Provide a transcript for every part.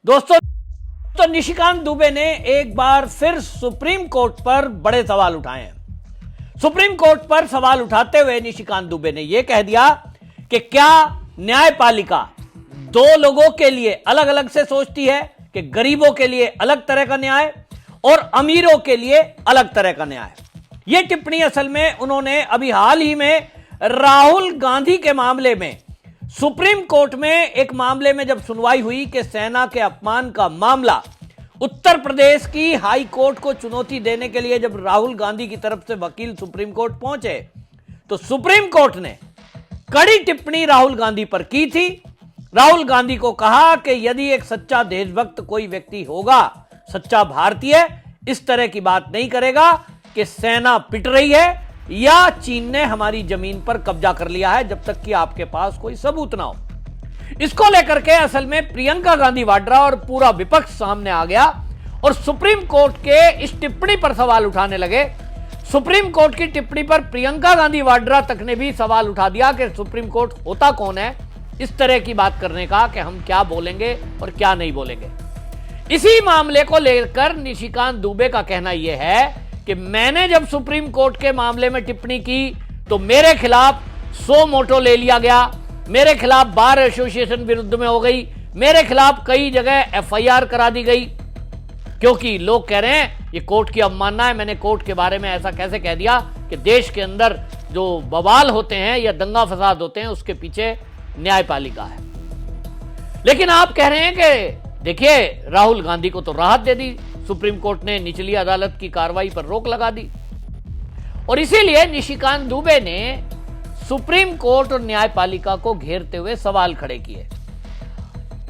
दोस्तों तो निशिकांत दुबे ने एक बार फिर सुप्रीम कोर्ट पर बड़े सवाल उठाए हैं। सुप्रीम कोर्ट पर सवाल उठाते हुए निशिकांत दुबे ने यह कह दिया कि क्या न्यायपालिका दो लोगों के लिए अलग अलग से सोचती है, कि गरीबों के लिए अलग तरह का न्याय और अमीरों के लिए अलग तरह का न्याय। यह टिप्पणी असल में उन्होंने अभी हाल ही में राहुल गांधी के मामले में सुप्रीम कोर्ट में एक मामले में जब सुनवाई हुई कि सेना के अपमान का मामला उत्तर प्रदेश की हाई कोर्ट को चुनौती देने के लिए जब राहुल गांधी की तरफ से वकील सुप्रीम कोर्ट पहुंचे तो सुप्रीम कोर्ट ने कड़ी टिप्पणी राहुल गांधी पर की थी। राहुल गांधी को कहा कि यदि एक सच्चा देशभक्त कोई व्यक्ति होगा, सच्चा भारतीय, इस तरह की बात नहीं करेगा कि सेना पिट रही है या चीन ने हमारी जमीन पर कब्जा कर लिया है, जब तक कि आपके पास कोई सबूत ना हो। इसको लेकर के असल में प्रियंका गांधी वाड्रा और पूरा विपक्ष सामने आ गया और सुप्रीम कोर्ट के इस टिप्पणी पर सवाल उठाने लगे। सुप्रीम कोर्ट की टिप्पणी पर प्रियंका गांधी वाड्रा तक ने भी सवाल उठा दिया कि सुप्रीम कोर्ट होता कौन है इस तरह की बात करने का, कि हम क्या बोलेंगे और क्या नहीं बोलेंगे। इसी मामले को लेकर निशिकांत दुबे का कहना यह है कि मैंने जब सुप्रीम कोर्ट के मामले में टिप्पणी की तो मेरे खिलाफ 100 मोटो ले लिया गया, मेरे खिलाफ बार एसोसिएशन विरुद्ध में हो गई, मेरे खिलाफ कई जगह एफआईआर करा दी गई, क्योंकि लोग कह रहे हैं ये कोर्ट की अवमानना है। मैंने कोर्ट के बारे में ऐसा कैसे कह दिया कि देश के अंदर जो बवाल होते हैं या दंगा फसाद होते हैं उसके पीछे न्यायपालिका है। लेकिन आप कह रहे हैं कि देखिए राहुल गांधी को तो राहत दे दी सुप्रीम कोर्ट ने, निचली अदालत की कार्रवाई पर रोक लगा दी। और इसीलिए निशिकांत दुबे ने सुप्रीम कोर्ट और न्यायपालिका को घेरते हुए सवाल खड़े किए।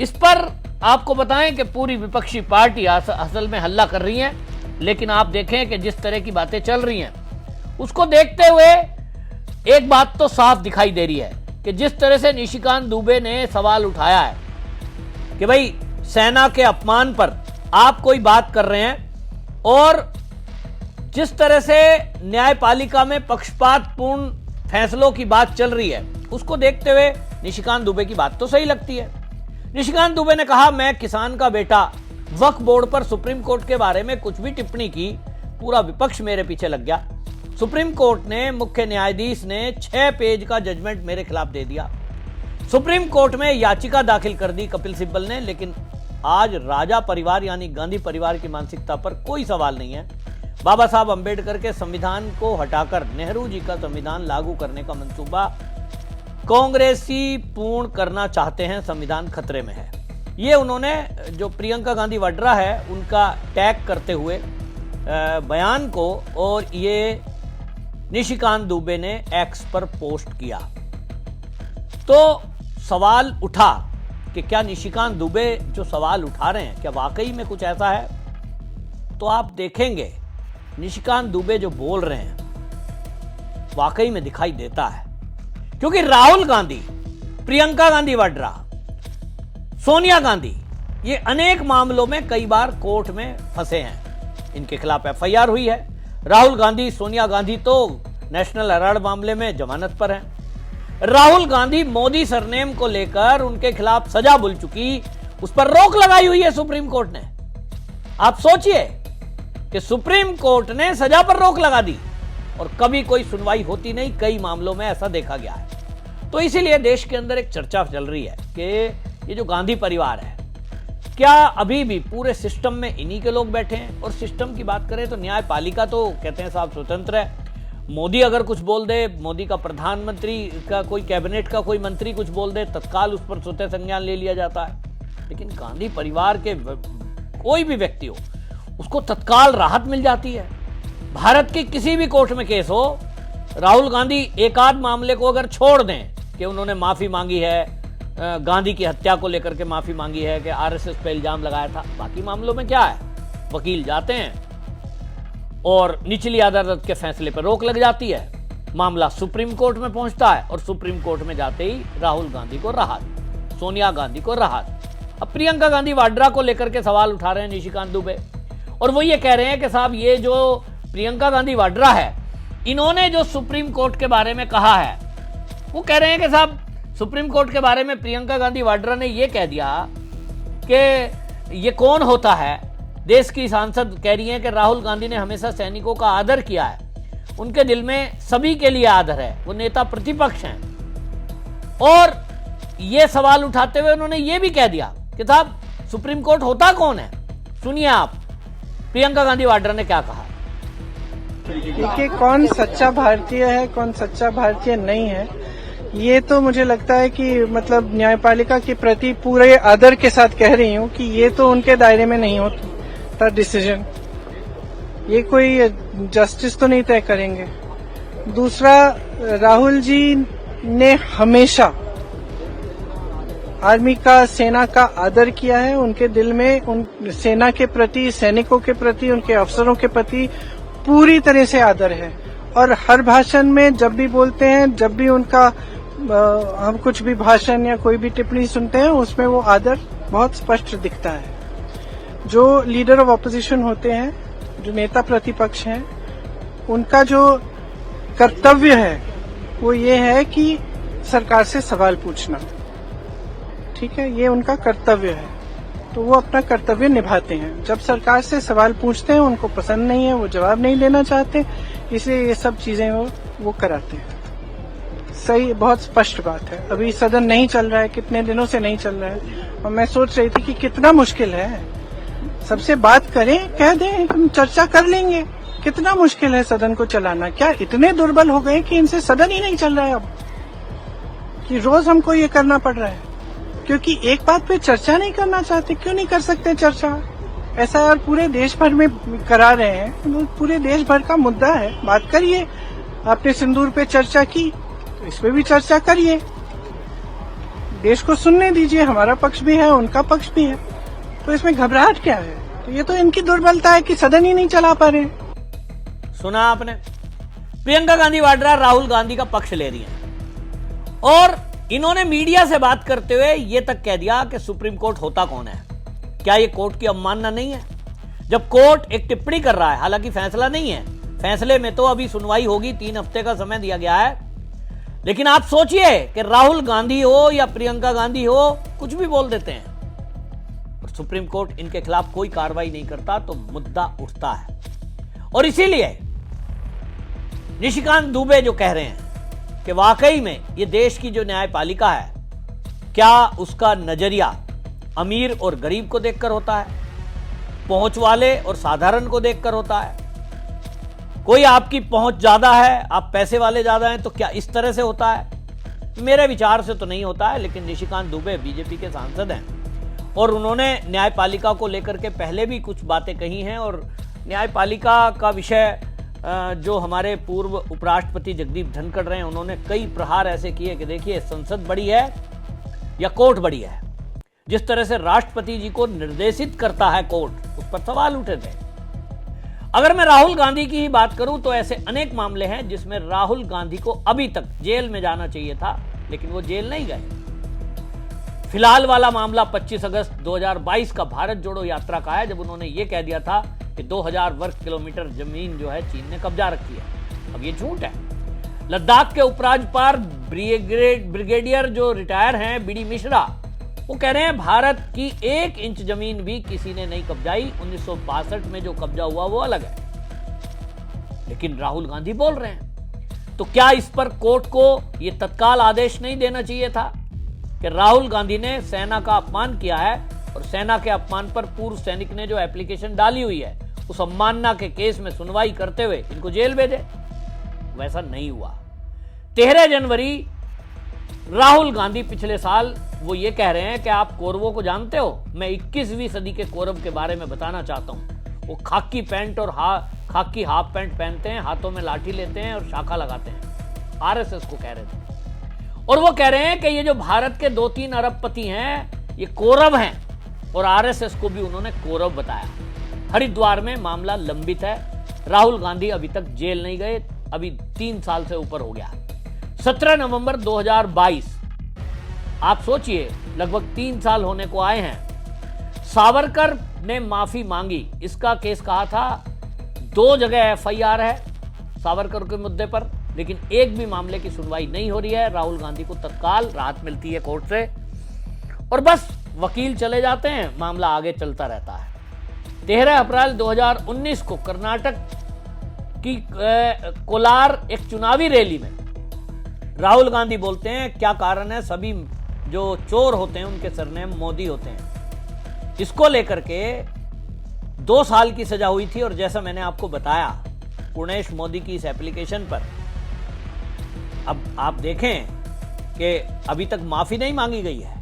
इस पर आपको बताएं कि पूरी विपक्षी पार्टी असल में हल्ला कर रही है, लेकिन आप देखें कि जिस तरह की बातें चल रही हैं उसको देखते हुए एक बात तो साफ दिखाई दे रही है कि जिस तरह से निशिकांत दुबे ने सवाल उठाया है कि भाई सेना के अपमान पर आप कोई बात कर रहे हैं, और जिस तरह से न्यायपालिका में पक्षपातपूर्ण फैसलों की बात चल रही है उसको देखते हुए निशिकांत दुबे की बात तो सही लगती है। निशिकांत दुबे ने कहा, मैं किसान का बेटा, वक्फ बोर्ड पर सुप्रीम कोर्ट के बारे में कुछ भी टिप्पणी की, पूरा विपक्ष मेरे पीछे लग गया। सुप्रीम कोर्ट ने, मुख्य न्यायाधीश ने 6 पेज का जजमेंट मेरे खिलाफ दे दिया। सुप्रीम कोर्ट में याचिका दाखिल कर दी कपिल सिब्बल ने, लेकिन आज राजा परिवार यानी गांधी परिवार की मानसिकता पर कोई सवाल नहीं है। बाबा साहब अंबेडकर के संविधान को हटाकर नेहरू जी का संविधान लागू करने का मंसूबा कांग्रेसी पूर्ण करना चाहते हैं, संविधान खतरे में है। ये उन्होंने जो प्रियंका गांधी वाड्रा है उनका टैग करते हुए बयान को, और ये निशिकांत दुबे ने एक्स पर पोस्ट किया। तो सवाल उठा कि क्या निशिकांत दुबे जो सवाल उठा रहे हैं क्या वाकई में कुछ ऐसा है? तो आप देखेंगे निशिकांत दुबे जो बोल रहे हैं वाकई में दिखाई देता है, क्योंकि राहुल गांधी, प्रियंका गांधी वाड्रा, सोनिया गांधी, ये अनेक मामलों में कई बार कोर्ट में फंसे हैं, इनके खिलाफ एफआईआर हुई है। राहुल गांधी, सोनिया गांधी तो नेशनल हेराल्ड मामले में जमानत पर हैं। राहुल गांधी मोदी सरनेम को लेकर उनके खिलाफ सजा मिल चुकी, उस पर रोक लगाई हुई है सुप्रीम कोर्ट ने। आप सोचिए कि सुप्रीम कोर्ट ने सजा पर रोक लगा दी और कभी कोई सुनवाई होती नहीं, कई मामलों में ऐसा देखा गया है। तो इसीलिए देश के अंदर एक चर्चा चल रही है कि ये जो गांधी परिवार है, क्या अभी भी पूरे सिस्टम में इन्हीं के लोग बैठे हैं? और सिस्टम की बात करें तो न्यायपालिका तो कहते हैं साहब स्वतंत्र है। मोदी अगर कुछ बोल दे, मोदी का प्रधानमंत्री का कोई कैबिनेट का कोई मंत्री कुछ बोल दे, तत्काल उस पर स्वतः संज्ञान ले लिया जाता है। लेकिन गांधी परिवार के कोई भी व्यक्ति हो उसको तत्काल राहत मिल जाती है। भारत की किसी भी कोर्ट में केस हो, राहुल गांधी एक आध मामले को अगर छोड़ दें कि उन्होंने माफी मांगी है, गांधी की हत्या को लेकर के माफी मांगी है, कि आरएसएस पे इल्जाम लगाया था, बाकी मामलों में क्या है, वकील जाते हैं और निचली अदालत के फैसले पर रोक लग जाती है, मामला सुप्रीम कोर्ट में पहुंचता है और सुप्रीम कोर्ट में जाते ही राहुल गांधी को राहत, सोनिया गांधी को राहत। अब प्रियंका गांधी वाड्रा को लेकर के सवाल उठा रहे हैं निशिकांत दुबे, और वो ये कह रहे हैं कि साहब ये जो प्रियंका गांधी वाड्रा है, इन्होंने जो सुप्रीम कोर्ट के बारे में कहा है, वो कह रहे हैं कि साहब सुप्रीम कोर्ट के बारे में प्रियंका गांधी वाड्रा ने ये कह दिया कि ये कौन होता है? देश की सांसद कह रही हैं कि राहुल गांधी ने हमेशा सैनिकों का आदर किया है, उनके दिल में सभी के लिए आदर है, वो नेता प्रतिपक्ष हैं। और ये सवाल उठाते हुए उन्होंने ये भी कह दिया कि साहब सुप्रीम कोर्ट होता कौन है? सुनिए आप, प्रियंका गांधी वाड्रा ने क्या कहा। कि कौन सच्चा भारतीय है, कौन सच्चा भारतीय नहीं है, ये तो मुझे लगता है कि मतलब न्यायपालिका के प्रति पूरे आदर के साथ कह रही हूँ कि ये तो उनके दायरे में नहीं होता डिसीजन। ये कोई जस्टिस तो नहीं तय करेंगे। दूसरा, राहुल जी ने हमेशा आर्मी का, सेना का आदर किया है। उनके दिल में उन सेना के प्रति, सैनिकों के प्रति, उनके अफसरों के प्रति पूरी तरह से आदर है। और हर भाषण में जब भी बोलते हैं, जब भी उनका हम कुछ भी भाषण या कोई भी टिप्पणी सुनते हैं, उसमें वो आदर बहुत स्पष्ट दिखता है। जो लीडर ऑफ ऑपोजिशन होते हैं, जो नेता प्रतिपक्ष हैं, उनका जो कर्तव्य है वो ये है कि सरकार से सवाल पूछना। ठीक है, ये उनका कर्तव्य है, तो वो अपना कर्तव्य निभाते हैं। जब सरकार से सवाल पूछते हैं, उनको पसंद नहीं है, वो जवाब नहीं देना चाहते, इसलिए ये सब चीजें वो कराते हैं। सही, बहुत स्पष्ट बात है। अभी सदन नहीं चल रहा है, कितने दिनों से नहीं चल रहा है, और मैं सोच रही थी कि कितना मुश्किल है। सबसे बात करें, कह दें, हम चर्चा कर लेंगे। कितना मुश्किल है सदन को चलाना। क्या इतने दुर्बल हो गए कि इनसे सदन ही नहीं चल रहा है अब, कि रोज हमको ये करना पड़ रहा है क्योंकि एक बात पे चर्चा नहीं करना चाहते? क्यों नहीं कर सकते चर्चा? ऐसा यार पूरे देश भर में करा रहे हैं, पूरे देश भर का मुद्दा है, बात करिए। आपने सिंदूर पे चर्चा की, तो इस पे भी चर्चा करिए। देश को सुनने दीजिए, हमारा पक्ष भी है, उनका पक्ष भी है, तो इसमें घबराहट क्या है? तो ये तो इनकी दुर्बलता है कि सदन ही नहीं चला पा रहे। सुना आपने, प्रियंका गांधी वाड्रा राहुल गांधी का पक्ष ले रही हैं और इन्होंने मीडिया से बात करते हुए यह तक कह दिया कि सुप्रीम कोर्ट होता कौन है। क्या यह कोर्ट की अवमानना नहीं है? जब कोर्ट एक टिप्पणी कर रहा है, हालांकि फैसला नहीं है, फैसले में तो अभी सुनवाई होगी, 3 हफ्ते का समय दिया गया है, लेकिन आप सोचिए कि राहुल गांधी हो या प्रियंका गांधी हो, कुछ भी बोल देते हैं और सुप्रीम कोर्ट इनके खिलाफ कोई कार्रवाई नहीं करता, तो मुद्दा उठता है। और इसीलिए निशिकांत दुबे जो कह रहे हैं कि वाकई में ये देश की जो न्यायपालिका है, क्या उसका नजरिया अमीर और गरीब को देखकर होता है, पहुंच वाले और साधारण को देखकर होता है? कोई आपकी पहुंच ज्यादा है, आप पैसे वाले ज्यादा हैं, तो क्या इस तरह से होता है? मेरे विचार से तो नहीं होता है, लेकिन निशिकांत दुबे बीजेपी के सांसद हैं और उन्होंने न्यायपालिका को लेकर के पहले भी कुछ बातें कही हैं। और न्यायपालिका का विषय जो हमारे पूर्व उपराष्ट्रपति जगदीप धनखड़ रहे हैं, उन्होंने कई प्रहार ऐसे किए कि देखिए, संसद बड़ी है या कोर्ट बड़ी है। जिस तरह से राष्ट्रपति जी को निर्देशित करता है कोर्ट, उस पर सवाल उठे थे। अगर मैं राहुल गांधी की ही बात करूं तो ऐसे अनेक मामले हैं जिसमें राहुल गांधी को अभी तक जेल में जाना चाहिए था, लेकिन वो जेल नहीं गए। फिलहाल वाला मामला 25 अगस्त 2022 का भारत जोड़ो यात्रा का है, जब उन्होंने ये कह दिया था कि 2000 वर्ग किलोमीटर जमीन जो है चीन ने कब्जा रखी है। अब ये झूठ है। लद्दाख के उपराज्यपाल ब्रिगेडियर जो रिटायर हैं बीडी मिश्रा, वो कह रहे हैं भारत की 1 इंच जमीन भी किसी ने नहीं कब्जाई, 1962 में जो कब्जा हुआ वो अलग है। लेकिन राहुल गांधी बोल रहे हैं, तो क्या इस पर कोर्ट को यह तत्काल आदेश नहीं देना चाहिए था कि राहुल गांधी ने सेना का अपमान किया है और सेना के अपमान पर पूर्व सैनिक ने जो एप्लीकेशन डाली हुई है, उस अवमानना के केस में सुनवाई करते हुए इनको जेल भेजे? वैसा नहीं हुआ। 13 जनवरी राहुल गांधी पिछले साल वो ये कह रहे हैं कि आप कौरवों को जानते हो? मैं 21वीं सदी के कौरव के बारे में बताना चाहता हूं। वो खाकी पैंट और खाकी हाफ पैंट पहनते हैं, हाथों में लाठी लेते हैं और शाखा लगाते हैं। आरएसएस को कह रहे थे। और वो कह रहे हैं कि ये जो भारत के 2-3 अरबपति हैं, ये कौरव हैं, और आरएसएस को भी उन्होंने कौरव बताया। हरिद्वार में मामला लंबित है। राहुल गांधी अभी तक जेल नहीं गए, अभी 3 साल से ऊपर हो गया। 17 नवंबर 2022, आप सोचिए, लगभग 3 साल होने को आए हैं। सावरकर ने माफी मांगी, इसका केस कहा था 2 जगह एफआईआर है सावरकर के मुद्दे पर, लेकिन एक भी मामले की सुनवाई नहीं हो रही है। राहुल गांधी को तत्काल राहत मिलती है कोर्ट से, और बस वकील चले जाते हैं, मामला आगे चलता रहता है। 13 अप्रैल 2019 को कर्नाटक की कोलार एक चुनावी रैली में राहुल गांधी बोलते हैं क्या कारण है, सभी जो चोर होते हैं उनके सरनेम मोदी होते हैं। इसको लेकर के 2 साल की सजा हुई थी और जैसा मैंने आपको बताया पूर्णेश मोदी की इस एप्लीकेशन पर, अब आप देखें कि अभी तक माफी नहीं मांगी गई है।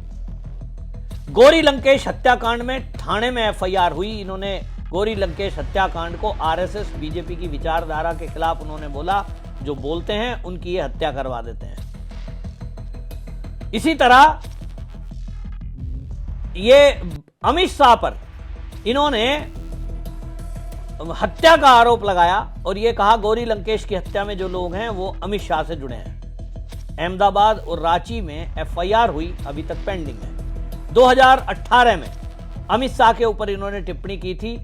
गौरी लंकेश हत्याकांड में थाने में एफआईआर हुई। इन्होंने गौरी लंकेश हत्याकांड को आरएसएस बीजेपी की विचारधारा के खिलाफ उन्होंने बोला, जो बोलते हैं उनकी ये हत्या करवा देते हैं। इसी तरह ये अमित शाह पर इन्होंने हत्या का आरोप लगाया और यह कहा गौरी लंकेश की हत्या में जो लोग हैं वो अमित शाह से जुड़े हैं। अहमदाबाद और रांची में एफआईआर हुई, अभी तक पेंडिंग है। 2018 में अमित शाह के ऊपर इन्होंने टिप्पणी की थी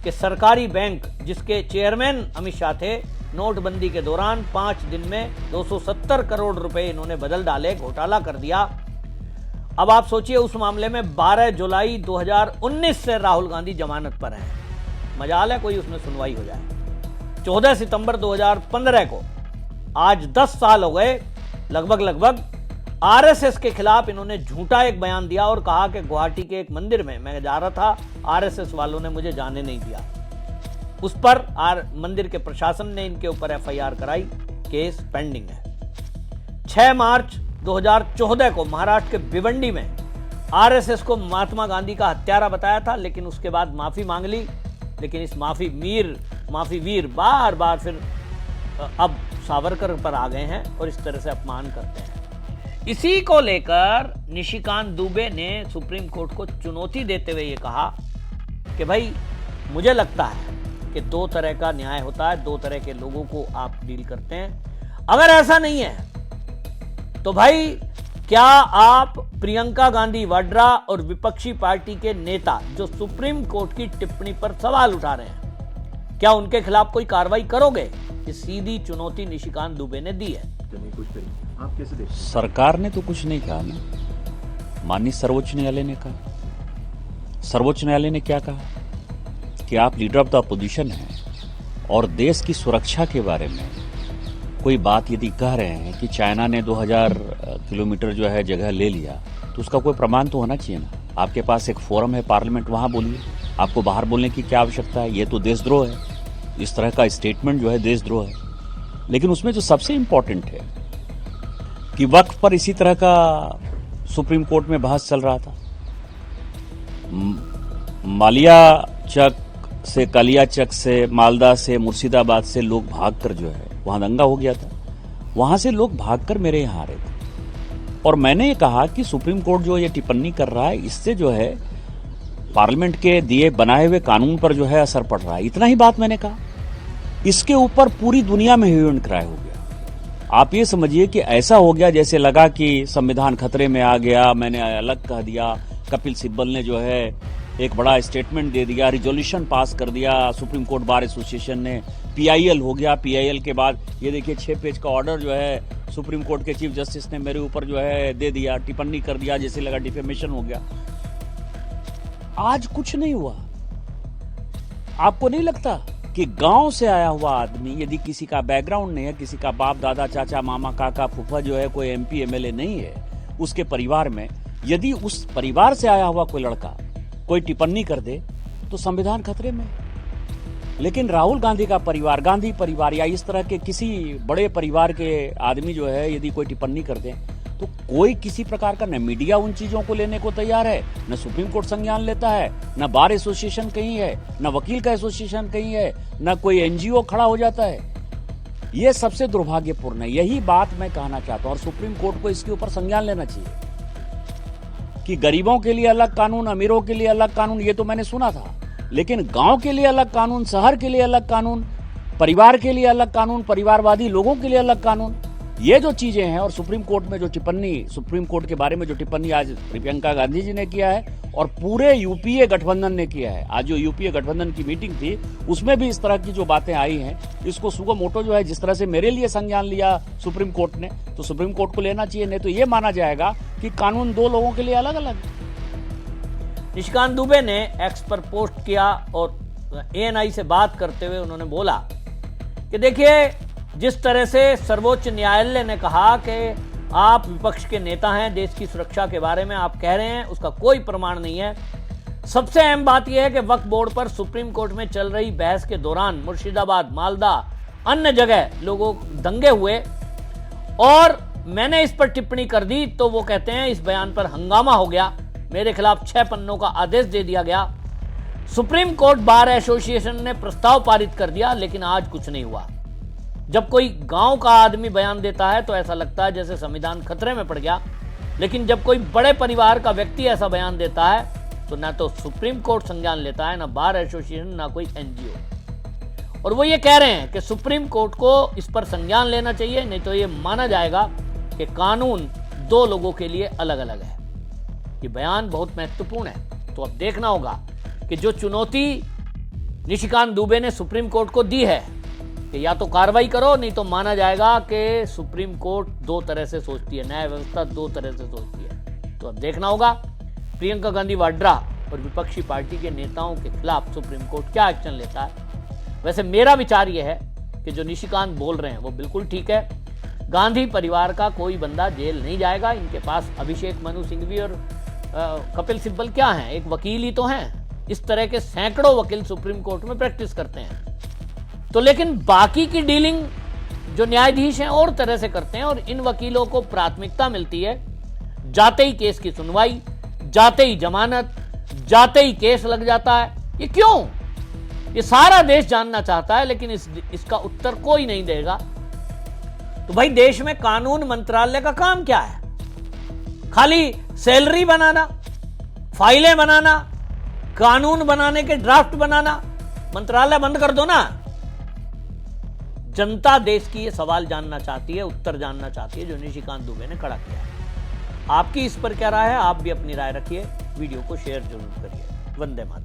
कि सरकारी बैंक जिसके चेयरमैन अमित शाह थे, नोटबंदी के दौरान 5 दिन में 270 करोड़ रुपए इन्होंने बदल डाले, घोटाला कर दिया। अब आप सोचिए उस मामले में 12 जुलाई 2019 से राहुल गांधी जमानत पर हैं। मजाल है कोई उसमें सुनवाई हो जाए। 14 सितंबर 2015 को, आज 10 साल हो गए लगभग, आरएसएस के खिलाफ इन्होंने झूठा एक बयान दिया और कहा कि गुवाहाटी के एक मंदिर में मैं जा रहा था, आरएसएस वालों ने मुझे जाने नहीं दिया। उस पर मंदिर के प्रशासन ने इनके ऊपर एफआईआर कराई, केस पेंडिंग है। 6 मार्च 2014 को महाराष्ट्र के भिवंडी में आरएसएस को महात्मा गांधी का हत्यारा बताया था, लेकिन उसके बाद माफी मांग ली। लेकिन इस माफी वीर बार बार फिर अब सावरकर पर आ गए हैं और इस तरह से अपमान करते हैं। इसी को लेकर निशिकांत दुबे ने सुप्रीम कोर्ट को चुनौती देते हुए ये कहा कि भाई मुझे लगता है कि 2 तरह का न्याय होता है, 2 तरह के लोगों को आप डील करते हैं। अगर ऐसा नहीं है तो भाई क्या आप प्रियंका गांधी वाड्रा और विपक्षी पार्टी के नेता जो सुप्रीम कोर्ट की टिप्पणी पर सवाल उठा रहे हैं, क्या उनके खिलाफ कोई कार्रवाई करोगे? ये सीधी चुनौती निशिकांत दुबे ने दी है। आप कैसे देखते हैं? सरकार ने तो कुछ नहीं कहा ना, माननीय सर्वोच्च न्यायालय ने कहा। सर्वोच्च न्यायालय ने क्या कहा कि आप लीडर ऑफ द अपोजिशन हैं और देश की सुरक्षा के बारे में कोई बात यदि कह रहे हैं कि चाइना ने 2000 किलोमीटर जो है जगह ले लिया, तो उसका कोई प्रमाण तो होना चाहिए ना। आपके पास एक फोरम है पार्लियामेंट, वहां बोलिए। आपको बाहर बोलने की क्या आवश्यकता है? ये तो देशद्रोह है। इस तरह का स्टेटमेंट जो है देशद्रोह है। लेकिन उसमें जो सबसे इंपॉर्टेंट है कि वक्फ पर इसी तरह का सुप्रीम कोर्ट में बहस चल रहा था। मालिया चक से, कालिया चक से, मालदा से, मुर्शिदाबाद से लोग भागकर जो है वहां दंगा हो गया था। वहां से लोग भागकर मेरे यहां आ रहे थे और मैंने ये कहा कि सुप्रीम कोर्ट जो ये टिप्पणी कर रहा है, इससे जो है पार्लियामेंट के दिए बनाए हुए कानून पर जो है असर पड़ रहा है। इतना ही बात मैंने कहा। इसके ऊपर पूरी दुनिया में ह्यू एंड क्राई हो गया। आप ये समझिए कि ऐसा हो गया जैसे लगा कि संविधान खतरे में आ गया, मैंने अलग कह दिया। कपिल सिब्बल ने जो है एक बड़ा स्टेटमेंट दे दिया, रिजोल्यूशन पास कर दिया सुप्रीम कोर्ट बार एसोसिएशन ने, पीआईएल हो गया। पीआईएल के बाद ये देखिए 6 पेज का ऑर्डर जो है सुप्रीम कोर्ट के चीफ जस्टिस ने मेरे ऊपर जो है दे दिया, टिप्पणी कर दिया, जैसे लगा डिफेमेशन हो गया। आज कुछ नहीं हुआ। आपको नहीं लगता कि गांव से आया हुआ आदमी, यदि किसी का बैकग्राउंड नहीं है, किसी का बाप दादा चाचा मामा काका फूफा जो है कोई एमपी एमएलए नहीं है, उसके परिवार में यदि उस परिवार से आया हुआ कोई लड़का कोई टिप्पणी कर दे तो संविधान खतरे में। लेकिन राहुल गांधी का परिवार, गांधी परिवार या इस तरह के किसी बड़े परिवार के आदमी जो है यदि कोई टिप्पणी कर दे तो कोई किसी प्रकार का न मीडिया उन चीजों को लेने को तैयार है, न सुप्रीम कोर्ट संज्ञान लेता है, न बार एसोसिएशन कहीं है, न वकील का एसोसिएशन कहीं है, न कोई एनजीओ खड़ा हो जाता है। यह सबसे दुर्भाग्यपूर्ण है। यही बात मैं कहना चाहता हूं और सुप्रीम कोर्ट को इसके ऊपर संज्ञान लेना चाहिए कि गरीबों के लिए अलग कानून, अमीरों के लिए अलग कानून, ये तो मैंने सुना था, लेकिन गांव के लिए अलग कानून, शहर के लिए अलग कानून, परिवार के लिए अलग कानून, परिवारवादी लोगों के लिए अलग कानून, ये जो चीजें हैं। और सुप्रीम कोर्ट में जो टिप्पणी, सुप्रीम कोर्ट के बारे में जो टिप्पणी आज प्रियंका गांधी जी ने किया है और पूरे यूपीए गठबंधन ने किया है। आज जो यूपीए गठबंधन की मीटिंग थी उसमें भी इस तरह की जो बातें आई हैं, इसको सुगो मोटो जो है जिस तरह से मेरे लिए संज्ञान लिया सुप्रीम कोर्ट ने, तो सुप्रीम कोर्ट को लेना चाहिए। नहीं तो ये माना जाएगा कि कानून 2 लोगों के लिए अलग अलग। निशिकांत दुबे ने एक्स पर पोस्ट किया और एएनआई से बात करते हुए उन्होंने बोला कि देखिए, जिस तरह से सर्वोच्च न्यायालय ने कहा कि आप विपक्ष के नेता हैं, देश की सुरक्षा के बारे में आप कह रहे हैं, उसका कोई प्रमाण नहीं है। सबसे अहम बात यह है कि वक्फ बोर्ड पर सुप्रीम कोर्ट में चल रही बहस के दौरान मुर्शिदाबाद, मालदा, अन्य जगह लोगों दंगे हुए और मैंने इस पर टिप्पणी कर दी तो वो कहते हैं इस बयान पर हंगामा हो गया, मेरे खिलाफ 6 पन्नों का आदेश दे दिया गया। सुप्रीम कोर्ट बार एसोसिएशन ने प्रस्ताव पारित कर दिया, लेकिन आज कुछ नहीं हुआ। जब कोई गांव का आदमी बयान देता है तो ऐसा लगता है जैसे संविधान खतरे में पड़ गया, लेकिन जब कोई बड़े परिवार का व्यक्ति ऐसा बयान देता है तो ना तो सुप्रीम कोर्ट संज्ञान लेता है, ना बार एसोसिएशन, ना कोई एनजीओ। और वो ये कह रहे हैं कि सुप्रीम कोर्ट को इस पर संज्ञान लेना चाहिए, नहीं तो ये माना जाएगा कि कानून 2 लोगों के लिए अलग अलग है। ये बयान बहुत महत्वपूर्ण है। तो अब देखना होगा कि जो चुनौती निशिकांत दुबे ने सुप्रीम कोर्ट को दी है कि या तो कार्रवाई करो, नहीं तो माना जाएगा कि सुप्रीम कोर्ट 2 तरह से सोचती है, न्याय व्यवस्था 2 तरह से सोचती है। तो अब देखना होगा प्रियंका गांधी वाड्रा और विपक्षी पार्टी के नेताओं के खिलाफ सुप्रीम कोर्ट क्या एक्शन लेता है। वैसे मेरा विचार यह है कि जो निशिकांत बोल रहे हैं वो बिल्कुल ठीक है। गांधी परिवार का कोई बंदा जेल नहीं जाएगा। इनके पास अभिषेक मनु सिंघवी और कपिल सिब्बल क्या हैं, एक वकील ही तो हैं। इस तरह के सैकड़ों वकील सुप्रीम कोर्ट में प्रैक्टिस करते हैं। तो लेकिन बाकी की डीलिंग जो न्यायाधीश हैं और तरह से करते हैं और इन वकीलों को प्राथमिकता मिलती है। जाते ही केस की सुनवाई, जाते ही जमानत, जाते ही केस लग जाता है। ये क्यों? ये सारा देश जानना चाहता है, लेकिन इसका उत्तर कोई नहीं देगा। तो भाई, देश में कानून मंत्रालय का काम क्या है? खाली सैलरी बनाना, फाइलें बनाना, कानून बनाने के ड्राफ्ट बनाना। मंत्रालय बंद कर दो ना। जनता देश की ये सवाल जानना चाहती है, उत्तर जानना चाहती है, जो निशिकांत दुबे ने खड़ा किया है। आपकी इस पर क्या राय है? आप भी अपनी राय रखिए, वीडियो को शेयर जरूर करिए। वंदे मातरम।